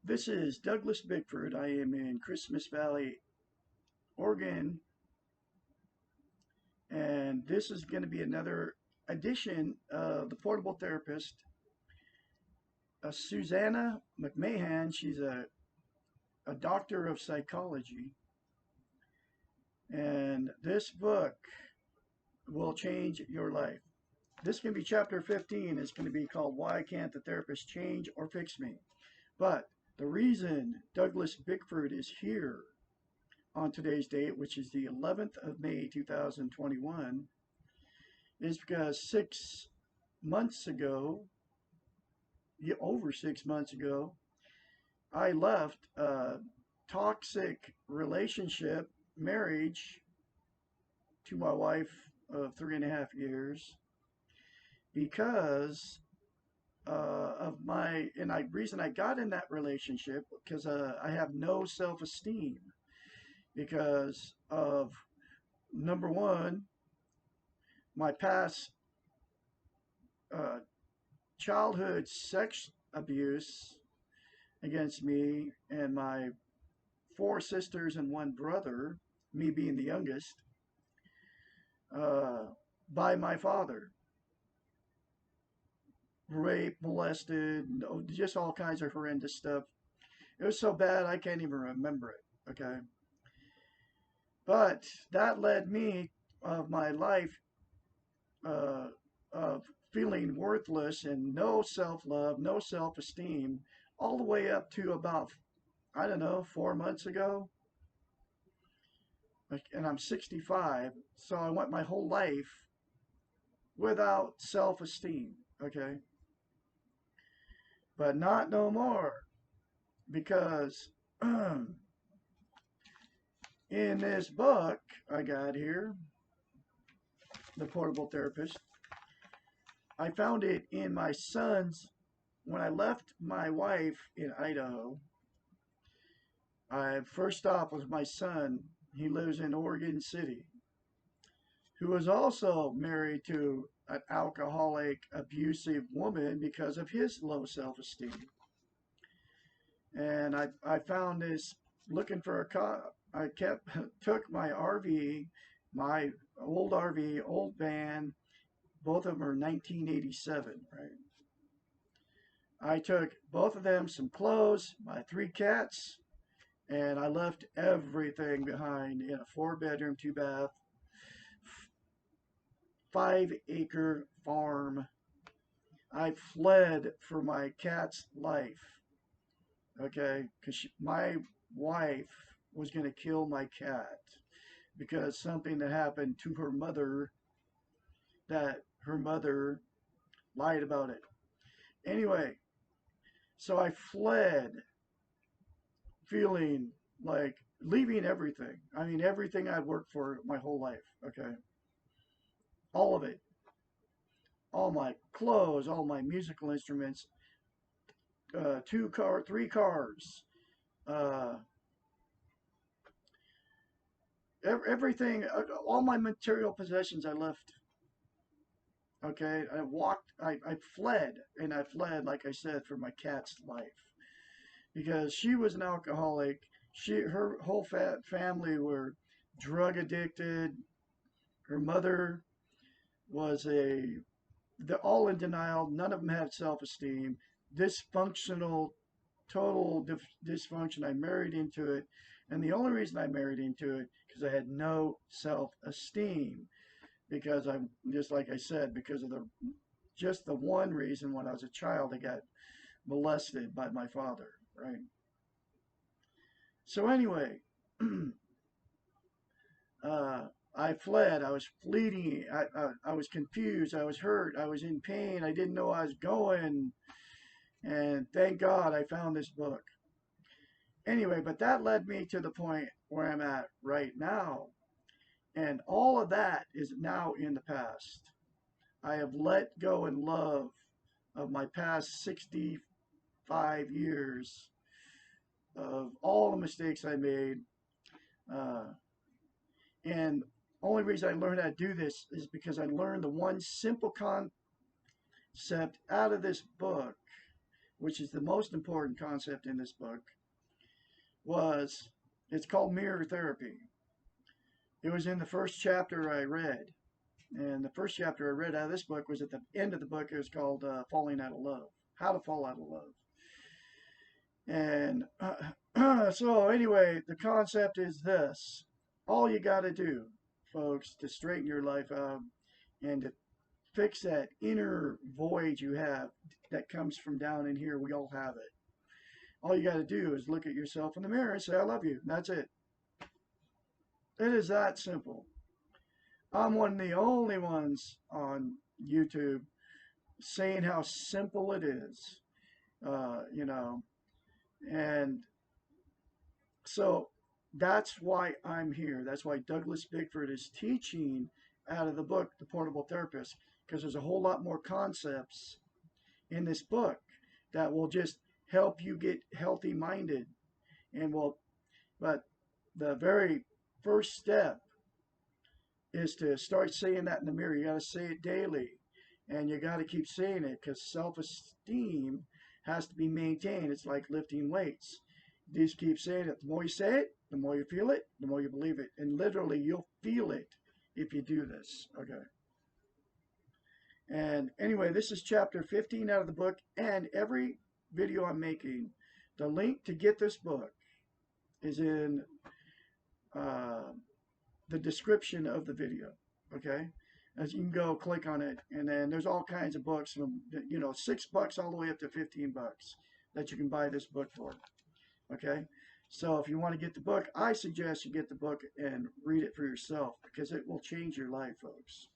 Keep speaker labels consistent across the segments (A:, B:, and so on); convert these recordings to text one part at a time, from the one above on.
A: This is Douglas Bickford. I am in Christmas Valley, Oregon, and this is going to be another edition of The Portable Therapist. Susanna McMahon, she's a doctor of psychology, and this book will change your life. This can be chapter 15. It's going to be called Why Can't the Therapist Change or Fix Me? But the reason Douglas Bickford is here on today's date, which is the 11th of May 2021, is because 6 months ago, over 6 months ago, I left a toxic relationship, marriage to my wife of 3.5 years because of reason I got in that relationship because I have no self-esteem because of number one, my past uh, childhood sex abuse against me and my four sisters and one brother, me being the youngest, uh, by my father. Raped, molested, just all kinds of horrendous stuff. It was so bad I can't even remember it. Okay. But that led me of my life uh, of feeling worthless and no self love, no self esteem, all the way up to about, I don't know, 4 months ago. And I'm 65. So I went my whole life without self esteem. Okay. But not no more because in this book I got here, The Portable Therapist, I found it in my son's. When I left my wife in Idaho, I first stop was my son. He lives in Oregon City, who was also married to an alcoholic, abusive woman because of his low self-esteem. And I found this looking for a car. I took my RV, my old RV, old van. Both of them are 1987, right? I took both of them some clothes, my three cats, and I left everything behind in a 4 bedroom, 2 bath, 5 acre farm. I fled for my cat's life, okay? Because my wife was going to kill my cat because something that happened to her mother that her mother lied about it. Anyway, so I fled feeling like leaving everything. I mean, everything I'd worked for my whole life, okay? All of it. All my clothes, all my musical instruments, three cars, uh, everything, all my material possessions I left. Okay, I fled, and I fled, like I said, for my cat's life because she was an alcoholic. Her whole family were drug addicted. Her mother was they're all in denial. None of them had self-esteem. Dysfunctional, total dysfunction. I married into it. And the only reason I married into it because I had no self-esteem. Because I'm just like I said, because of the one reason when I was a child I got molested by my father, right? So anyway, uh, I fled. I was fleeing. I was confused. I was hurt. I was in pain. I didn't know I was going. And thank God I found this book. Anyway, but that led me to the point where I'm at right now. And all of that is now in the past. I have let go and love of my past 65 years of all the mistakes I made. Uh, and only reason I learned how to do this is because I learned the one simple concept out of this book which is the most important concept in this book, was it's called mirror therapy. It was in the first chapter I read. And the first chapter I read out of this book was at the end of the book. It was called Falling Out of Love, How to Fall Out of Love. And so, anyway, the concept is this. All you got to do, folks, to straighten your life out and to fix that inner void you have that comes from down in here, we all have it. All you got to do is look at yourself in the mirror and say, I love you. And that's it. It is that simple. I'm one of the only ones on YouTube saying how simple it is, you know. And so that's why I'm here. That's why Douglas Bickford is teaching out of the book, The Portable Therapist, because there's a whole lot more concepts in this book that will just help you get healthy minded and will, but the very first step is to start saying that in the mirror. You got to say it daily, and you got to keep saying it because self-esteem has to be maintained. It's like lifting weights. You just keep saying it. The more you say it, the more you feel it, the more you believe it, and literally you'll feel it if you do this. Okay. And anyway, this is chapter 15 out of the book, and every video I'm making, the link to get this book is in the description of the video. Okay, as you can go click on it, and then there's all kinds of books from $6 all the way up to 15 bucks that you can buy this book for. Okay, so if you want to get the book, I suggest you get the book and read it for yourself because it will change your life, folks.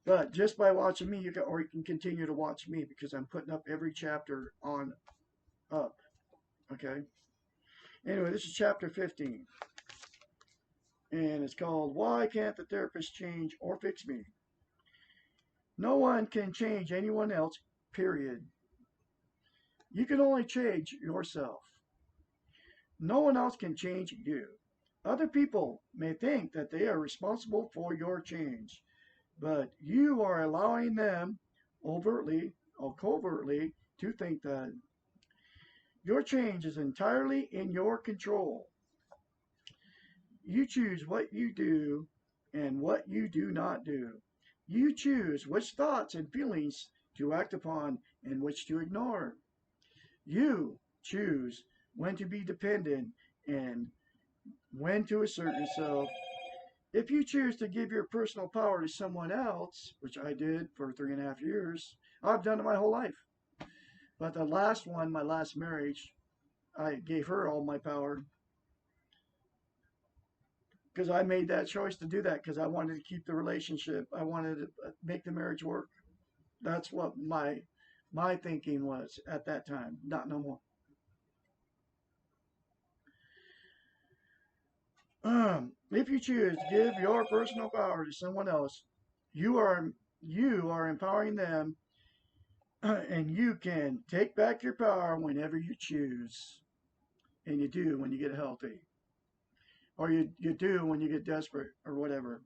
A: But just by watching me, you can continue to watch me because I'm putting up every chapter on up. Okay. Anyway, this is chapter 15. And it's called, Why Can't the Therapist Change or Fix Me? No one can change anyone else, period. You can only change yourself. No one else can change you. Other people may think that they are responsible for your change, but you are allowing them overtly or covertly to think that. Your change is entirely in your control. You choose what you do and what you do not do. You choose which thoughts and feelings to act upon and which to ignore. You choose when to be dependent and when to assert yourself. If you choose to give your personal power to someone else, which I did for 3.5 years, I've done it my whole life. But the last one, my last marriage, I gave her all my power because I made that choice to do that because I wanted to keep the relationship. I wanted to make the marriage work. That's what my thinking was at that time. Not no more. If you choose to give your personal power to someone else, you are empowering them, and you can take back your power whenever you choose, and you do when you get healthy, or you do when you get desperate or whatever.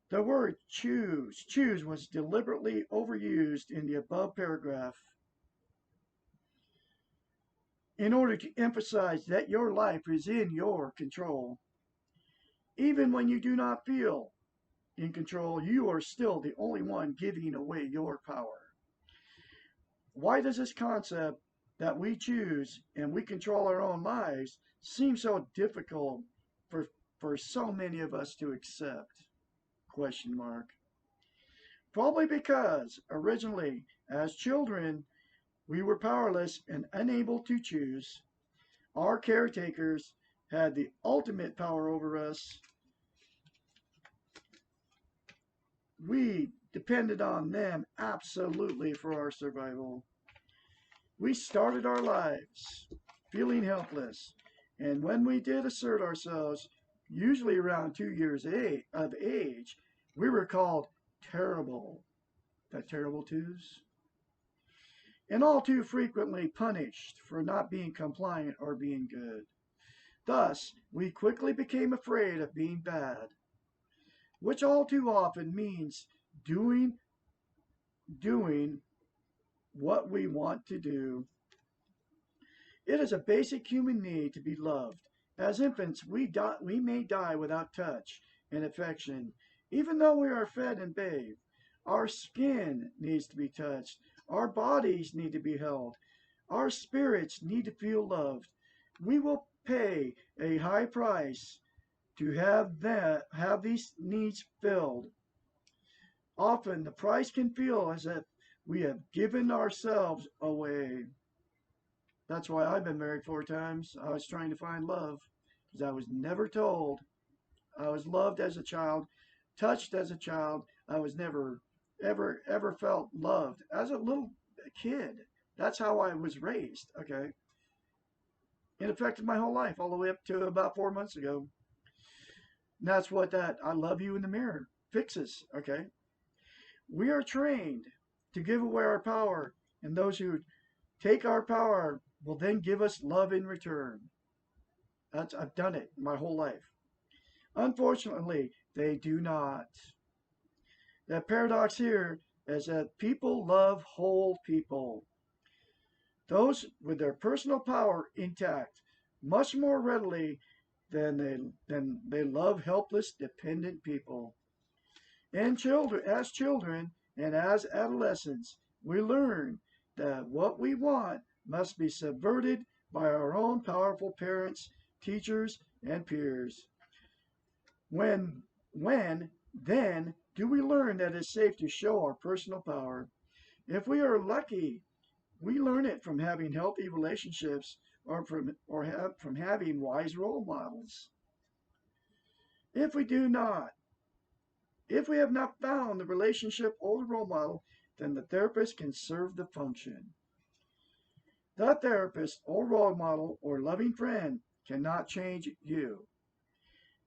A: The word choose was deliberately overused in the above paragraph in order to emphasize that your life is in your control. Even when you do not feel in control, you are still the only one giving away your power. Why does this concept that we choose and we control our own lives seem so difficult for so many of us to accept? Question mark. Probably because originally, as children, we were powerless and unable to choose. Our caretakers had the ultimate power over us. We depended on them absolutely for our survival. We started our lives feeling helpless, and when we did assert ourselves, usually around 2 years of age, we were called terrible. The terrible twos? And all too frequently punished for not being compliant or being good. Thus, we quickly became afraid of being bad, which all too often means doing what we want to do. It is a basic human need to be loved. As infants, we may die without touch and affection, even though we are fed and bathed. Our skin needs to be touched. Our bodies need to be held. Our spirits need to feel loved. We will pay a high price to have these needs filled. Often the price can feel as if we have given ourselves away. That's why I've been married 4 times. I was trying to find love because I was never told. I was loved as a child, touched as a child. I was never, ever felt loved as a little kid. That's how I was raised. Okay. It affected my whole life all the way up to about 4 months ago. And that's what that I love you in the mirror fixes. Okay. We are trained to give away our power, and those who take our power will then give us love in return. I've done it my whole life. Unfortunately, they do not. The paradox here is that people love whole people, those with their personal power intact, much more readily than they love helpless, dependent people. As children and as adolescents, we learn that what we want must be subverted by our own powerful parents, teachers, and peers. When then do we learn that it's safe to show our personal power? If we are lucky, we learn it from having healthy relationships from having wise role models. If we do not, if we have not found the relationship or the role model, then the therapist can serve the function. The therapist or role model or loving friend cannot change you,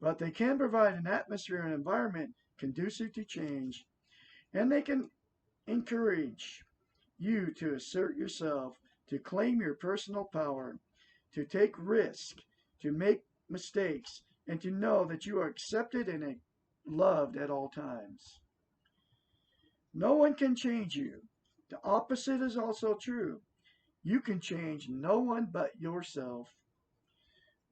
A: but they can provide an atmosphere and environment conducive to change, and they can encourage you to assert yourself, to claim your personal power, to take risk, to make mistakes, and to know that you are accepted and loved at all times. No one can change you. The opposite is also true. You can change no one but yourself.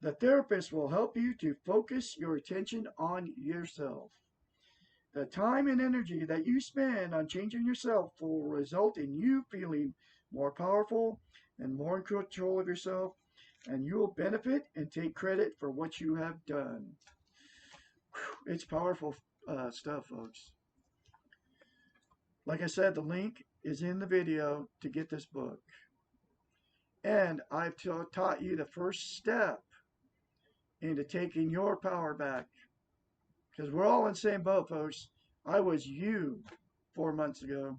A: The therapist will help you to focus your attention on yourself. The time and energy that you spend on changing yourself will result in you feeling more powerful and more in control of yourself, and you will benefit and take credit for what you have done. It's powerful stuff, folks. Like I said, the link is in the video to get this book. And I've taught you the first step into taking your power back. Because we're all in the same boat, folks. I was you 4 months ago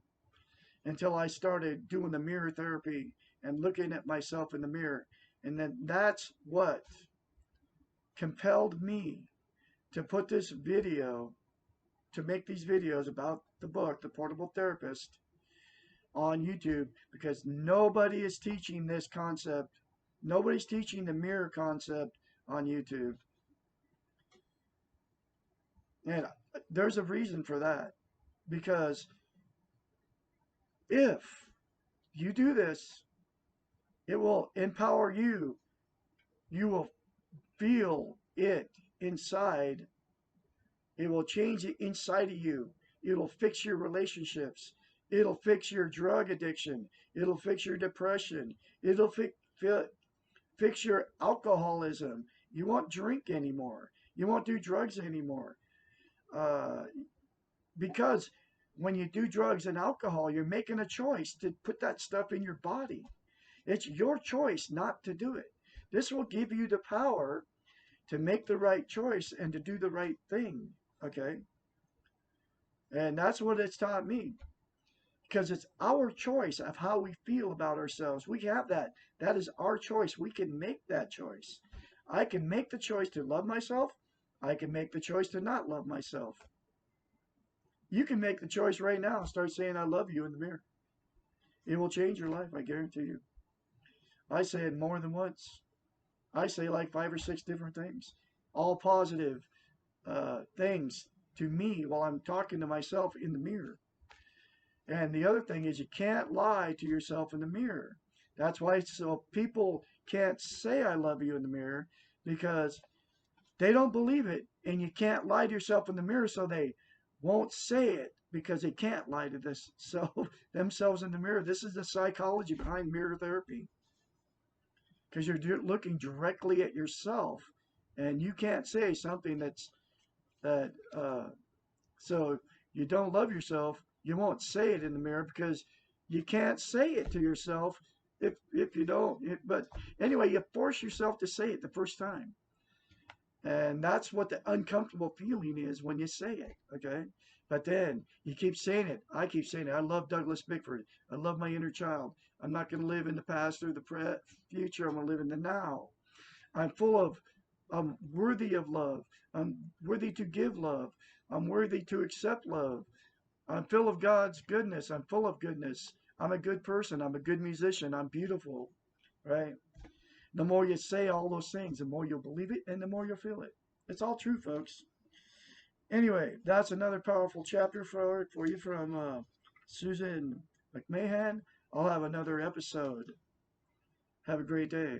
A: until I started doing the mirror therapy and looking at myself in the mirror. And then that's what compelled me to put this video, to make these videos about the book, The Portable Therapist, on YouTube, because nobody is teaching this concept. Nobody's teaching the mirror concept on YouTube. And there's a reason for that. Because if you do this, it will empower you. You will feel it inside. It will change it inside of you. It'll fix your relationships. It'll fix your drug addiction. It'll fix your depression. It'll fix your alcoholism. You won't drink anymore. You won't do drugs anymore. Uh, because when you do drugs and alcohol, you're making a choice to put that stuff in your body. It's your choice not to do it. This will give you the power to make the right choice and to do the right thing. Okay? And that's what it's taught me. Because it's our choice of how we feel about ourselves. We have that. That is our choice. We can make that choice. I can make the choice to love myself. I can make the choice to not love myself. You can make the choice right now and start saying, I love you in the mirror. It will change your life, I guarantee you. I say it more than once. I say like 5 or 6 different things, all positive things to me while I'm talking to myself in the mirror. And the other thing is you can't lie to yourself in the mirror. That's why so people can't say I love you in the mirror because they don't believe it, and you can't lie to yourself in the mirror, so they won't say it because they can't lie to this so themselves in the mirror. This is the psychology behind mirror therapy because you're looking directly at yourself, and you can't say something that so you don't love yourself. You won't say it in the mirror because you can't say it to yourself if you don't. But anyway, you force yourself to say it the first time. And that's what the uncomfortable feeling is when you say it, okay? But then you keep saying it. I keep saying it. I love Douglas Bickford. I love my inner child. I'm not going to live in the past or the future. I'm going to live in the now. I'm worthy of love. I'm worthy to give love. I'm worthy to accept love. I'm full of God's goodness. I'm full of goodness. I'm a good person. I'm a good musician. I'm beautiful, right? The more you say all those things, the more you'll believe it and the more you'll feel it. It's all true, folks. Anyway, that's another powerful chapter for you from Susan McMahon. I'll have another episode. Have a great day.